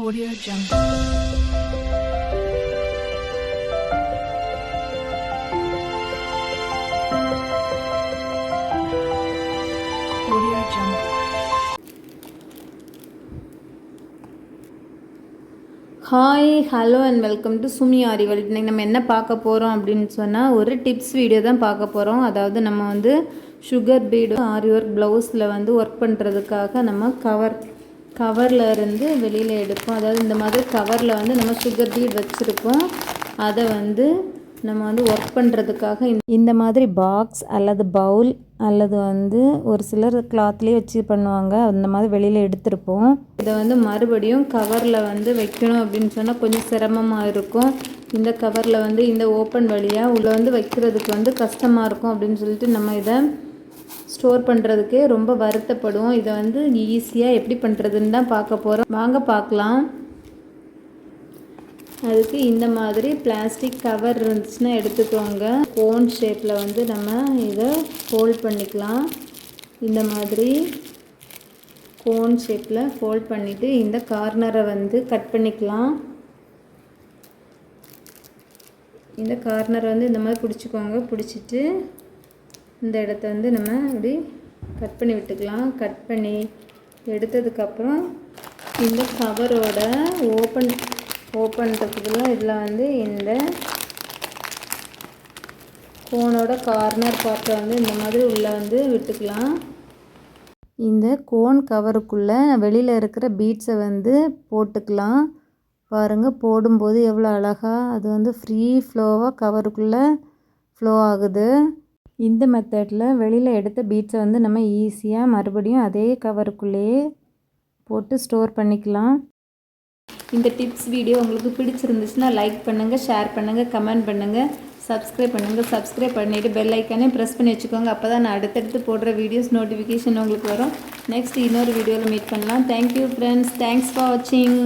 Audio Jungle. Audio Jungle. Hi hello and welcome to Sumi Aari world. இன்றைக்கி நம்ம என்ன பார்க்க போகிறோம் அப்படின்னு சொன்னால் ஒரு டிப்ஸ் வீடியோ தான் பார்க்க போகிறோம். அதாவது நம்ம வந்து சுகர் பீடு ஆரி ஒர்க் ப்ளவுஸில் வந்து ஒர்க் பண்ணுறதுக்காக நம்ம கவரில் இருந்து வெளியில் எடுப்போம். அதாவது இந்த மாதிரி கவரில் வந்து நம்ம சுகர் பீட் வச்சுருப்போம். அதை வந்து நம்ம வந்து ஒர்க் பண்ணுறதுக்காக இந்த மாதிரி பாக்ஸ் அல்லது பவுல் அல்லது வந்து ஒரு சிலர் கிளாத்லேயே வச்சு பண்ணுவாங்க. அந்த மாதிரி வெளியில் எடுத்திருப்போம். இதை வந்து மறுபடியும் கவரில் வந்து வைக்கணும் அப்படின்னு சொன்னால் கொஞ்சம் சிரமமாக இருக்கும். இந்த கவரில் வந்து இந்த ஓப்பன் வழியாக உள்ள வந்து வைக்கிறதுக்கு வந்து கஷ்டமாக இருக்கும் அப்படின்னு சொல்லிட்டு நம்ம இதை ஸ்டோர் பண்ணுறதுக்கே ரொம்ப வருத்தப்படுவோம். இதை வந்து ஈஸியாக எப்படி பண்ணுறதுன்னு தான் பார்க்க போகிறோம். வாங்க பார்க்கலாம். அதுக்கு இந்த மாதிரி பிளாஸ்டிக் கவர் இருந்துச்சுன்னா எடுத்துக்கோங்க. கோன் ஷேப்பில் வந்து நம்ம இதை ஃபோல்ட் பண்ணிக்கலாம். இந்த மாதிரி கோன் ஷேப்பில் ஃபோல்ட் பண்ணிவிட்டு இந்த கார்னரை வந்து கட் பண்ணிக்கலாம். இந்த கார்னரை வந்து இந்த மாதிரி பிடிச்சிக்கோங்க. பிடிச்சிட்டு இந்த இடத்த வந்து நம்ம இப்படி கட் பண்ணி விட்டுக்கலாம். கட் பண்ணி எடுத்ததுக்கப்புறம் இந்த கவரோட ஓப்பன் பண்ணுறதுக்குள்ள இதில் வந்து இந்த கோனோட கார்னர் பார்ட்டை வந்து இந்த மாதிரி உள்ளே வந்து விட்டுக்கலாம். இந்த கோன் கவருக்குள்ளே வெளியில் இருக்கிற பீட்ஸை வந்து போட்டுக்கலாம். பாருங்கள், போடும்போது எவ்வளோ அழகாக அது வந்து ஃப்ரீ ஃப்ளோவாக கவருக்குள்ளே ஃப்ளோ ஆகுது. இந்த மெத்தடில் வெளியில் எடுத்த பீட்ஸை வந்து நம்ம ஈஸியாக மறுபடியும் அதே கவருக்குள்ளேயே போட்டு ஸ்டோர் பண்ணிக்கலாம். இந்த டிப்ஸ் வீடியோ உங்களுக்கு பிடிச்சிருந்துச்சுன்னா லைக் பண்ணுங்கள், ஷேர் பண்ணுங்கள், கமெண்ட் பண்ணுங்கள், சப்ஸ்கிரைப் பண்ணுங்கள். சப்ஸ்கிரைப் பண்ணிவிட்டு பெல் ஐக்கானே ப்ரெஸ் பண்ணி வச்சுக்கோங்க. அப்போ தான் நான் அடுத்தடுத்து போடுற வீடியோஸ் நோட்டிஃபிகேஷன் உங்களுக்கு வரும். நெக்ஸ்ட் இன்னொரு வீடியோவில் மீட் பண்ணலாம். Thank you friends. தேங்க்ஸ் ஃபார் வாட்சிங்.